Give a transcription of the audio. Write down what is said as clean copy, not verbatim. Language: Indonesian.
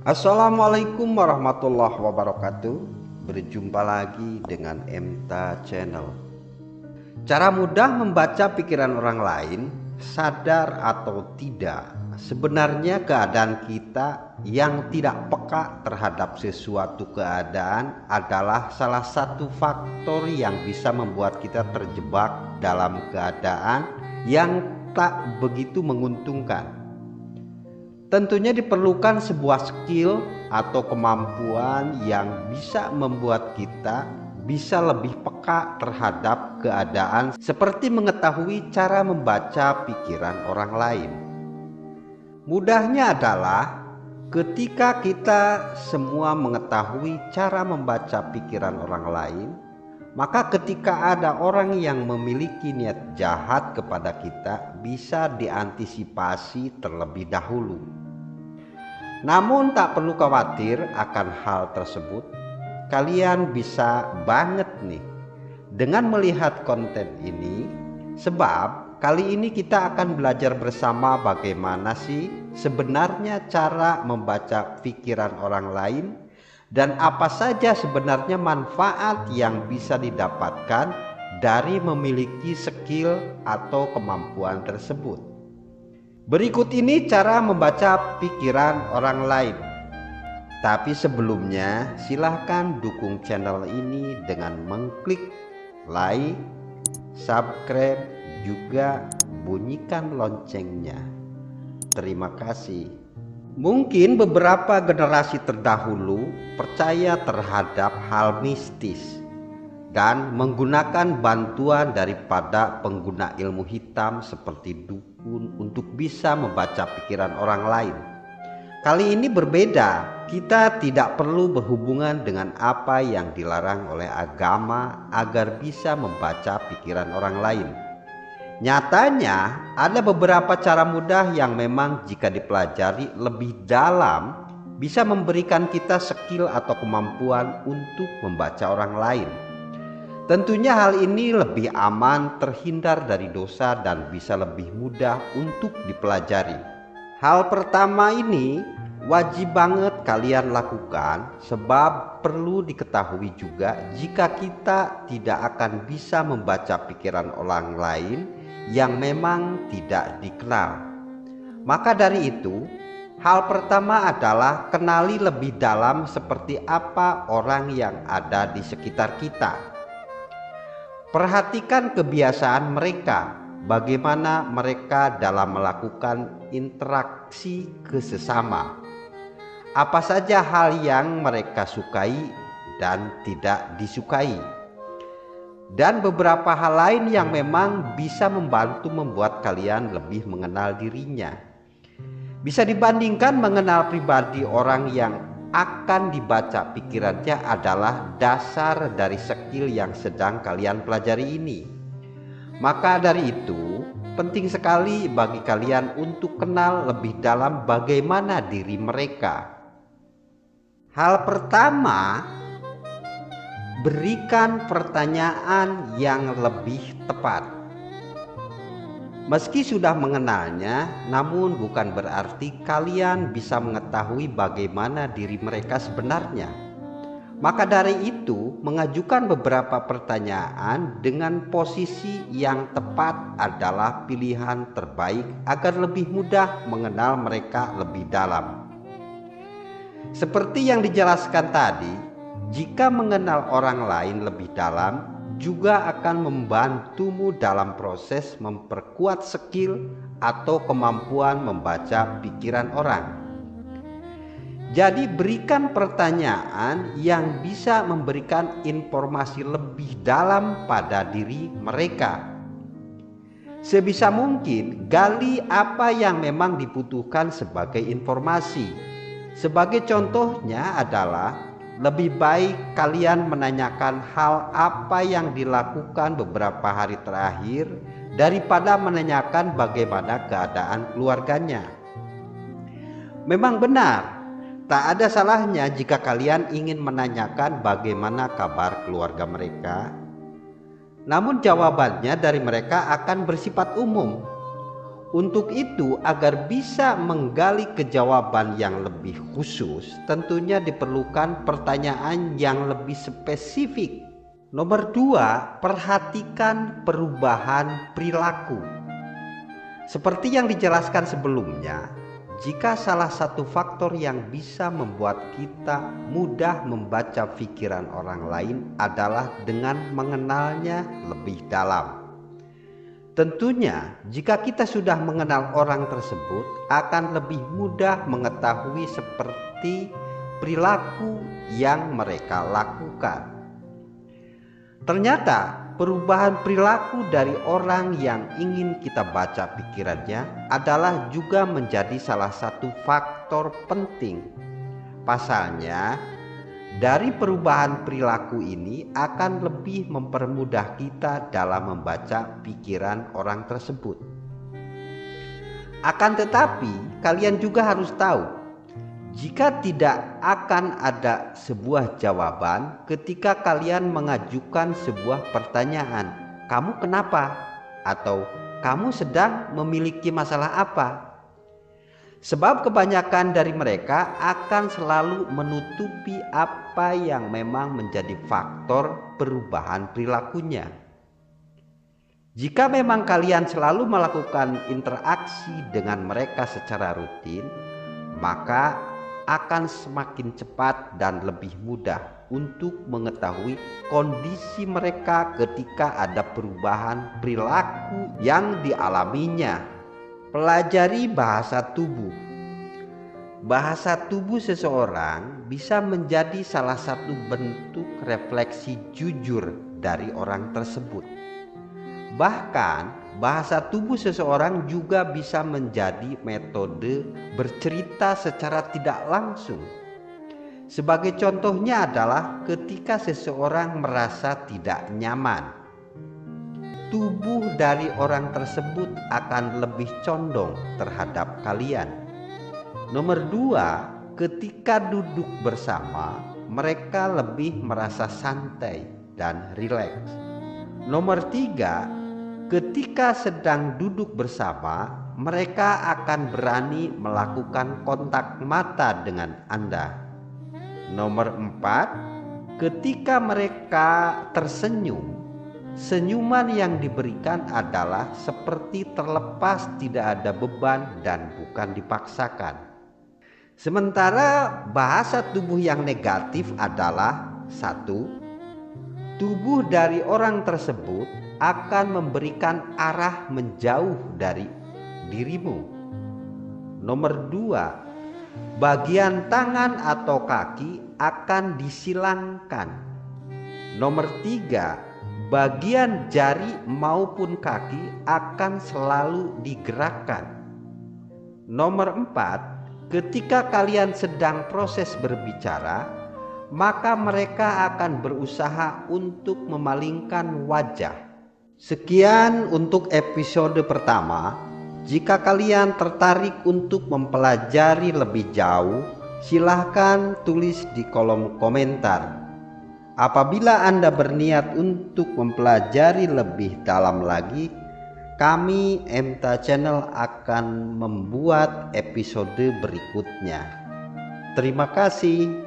Assalamualaikum warahmatullahi wabarakatuh. Berjumpa lagi dengan Emta Channel. Cara mudah membaca pikiran orang lain, sadar atau tidak, sebenarnya keadaan kita yang tidak peka terhadap sesuatu keadaan adalah salah satu faktor yang bisa membuat kita terjebak dalam keadaan yang tak begitu menguntungkan. Tentunya diperlukan sebuah skill atau kemampuan yang bisa membuat kita bisa lebih peka terhadap keadaan, seperti mengetahui cara membaca pikiran orang lain. Mudahnya adalah ketika kita semua mengetahui cara membaca pikiran orang lain, maka ketika ada orang yang memiliki niat jahat kepada kita, bisa diantisipasi terlebih dahulu. Namun tak perlu khawatir akan hal tersebut. Kalian bisa banget nih dengan melihat konten ini, sebab kali ini kita akan belajar bersama bagaimana sih sebenarnya cara membaca pikiran orang lain dan apa saja sebenarnya manfaat yang bisa didapatkan dari memiliki skill atau kemampuan tersebut. Berikut ini cara membaca pikiran orang lain. Tapi sebelumnya silahkan dukung channel ini dengan mengklik like, subscribe, juga bunyikan loncengnya. Terima kasih. Mungkin beberapa generasi terdahulu percaya terhadap hal mistis dan menggunakan bantuan daripada pengguna ilmu hitam seperti dukun untuk bisa membaca pikiran orang lain. Kali ini berbeda. Kita tidak perlu berhubungan dengan apa yang dilarang oleh agama agar bisa membaca pikiran orang lain. Nyatanya ada beberapa cara mudah yang memang jika dipelajari lebih dalam bisa memberikan kita skill atau kemampuan untuk membaca orang lain. Tentunya hal ini lebih aman, terhindar dari dosa, dan bisa lebih mudah untuk dipelajari. Hal pertama ini wajib banget kalian lakukan, sebab perlu diketahui juga jika kita tidak akan bisa membaca pikiran orang lain yang memang tidak dikenal. Maka dari itu, hal pertama adalah kenali lebih dalam seperti apa orang yang ada di sekitar kita. Perhatikan kebiasaan mereka, bagaimana mereka dalam melakukan interaksi ke sesama. Apa saja hal yang mereka sukai dan tidak disukai. Dan beberapa hal lain yang memang bisa membantu membuat kalian lebih mengenal dirinya. Bisa dibandingkan mengenal pribadi orang yang akan dibaca pikirannya adalah dasar dari skill yang sedang kalian pelajari ini. Maka dari itu, penting sekali bagi kalian untuk kenal lebih dalam bagaimana diri mereka. Hal pertama, berikan pertanyaan yang lebih tepat. Meski sudah mengenalnya, namun bukan berarti kalian bisa mengetahui bagaimana diri mereka sebenarnya. Maka dari itu, mengajukan beberapa pertanyaan dengan posisi yang tepat adalah pilihan terbaik agar lebih mudah mengenal mereka lebih dalam. Seperti yang dijelaskan tadi, jika mengenal orang lain lebih dalam juga akan membantumu dalam proses memperkuat skill atau kemampuan membaca pikiran orang. Jadi berikan pertanyaan yang bisa memberikan informasi lebih dalam pada diri mereka. Sebisa mungkin gali apa yang memang dibutuhkan sebagai informasi. Sebagai contohnya adalah lebih baik kalian menanyakan hal apa yang dilakukan beberapa hari terakhir daripada menanyakan bagaimana keadaan keluarganya. Memang benar, tak ada salahnya jika kalian ingin menanyakan bagaimana kabar keluarga mereka. Namun jawabannya dari mereka akan bersifat umum. Untuk itu, agar bisa menggali kejawaban yang lebih khusus, tentunya diperlukan pertanyaan yang lebih spesifik. Nomor 2, perhatikan perubahan perilaku. Seperti yang dijelaskan sebelumnya, jika salah satu faktor yang bisa membuat kita mudah membaca pikiran orang lain adalah dengan mengenalnya lebih dalam. Tentunya, jika kita sudah mengenal orang tersebut, akan lebih mudah mengetahui seperti perilaku yang mereka lakukan. Ternyata, perubahan perilaku dari orang yang ingin kita baca pikirannya adalah juga menjadi salah satu faktor penting. Pasalnya, dari perubahan perilaku ini akan lebih mempermudah kita dalam membaca pikiran orang tersebut. Akan tetapi, kalian juga harus tahu, jika tidak akan ada sebuah jawaban ketika kalian mengajukan sebuah pertanyaan, "Kamu kenapa?" atau "Kamu sedang memiliki masalah apa?" Sebab kebanyakan dari mereka akan selalu menutupi apa yang memang menjadi faktor perubahan perilakunya. Jika memang kalian selalu melakukan interaksi dengan mereka secara rutin, maka akan semakin cepat dan lebih mudah untuk mengetahui kondisi mereka ketika ada perubahan perilaku yang dialaminya. Pelajari bahasa tubuh. Bahasa tubuh seseorang bisa menjadi salah satu bentuk refleksi jujur dari orang tersebut. Bahkan, bahasa tubuh seseorang juga bisa menjadi metode bercerita secara tidak langsung. Sebagai contohnya adalah ketika seseorang merasa tidak nyaman, tubuh dari orang tersebut akan lebih condong terhadap kalian. Nomor 2, ketika duduk bersama, mereka lebih merasa santai dan rileks. Nomor 3, ketika sedang duduk bersama, mereka akan berani melakukan kontak mata dengan Anda. Nomor 4, ketika mereka tersenyum, senyuman yang diberikan adalah seperti terlepas, tidak ada beban dan bukan dipaksakan. Sementara bahasa tubuh yang negatif adalah 1, tubuh dari orang tersebut akan memberikan arah menjauh dari dirimu. Nomor 2, bagian tangan atau kaki akan disilangkan. Nomor 3, bagian jari maupun kaki akan selalu digerakkan. Nomor 4, ketika kalian sedang proses berbicara, maka mereka akan berusaha untuk memalingkan wajah. Sekian untuk episode pertama. Jika kalian tertarik untuk mempelajari lebih jauh, silahkan tulis di kolom komentar. Apabila Anda berniat untuk mempelajari lebih dalam lagi, kami MTA Channel akan membuat episode berikutnya. Terima kasih.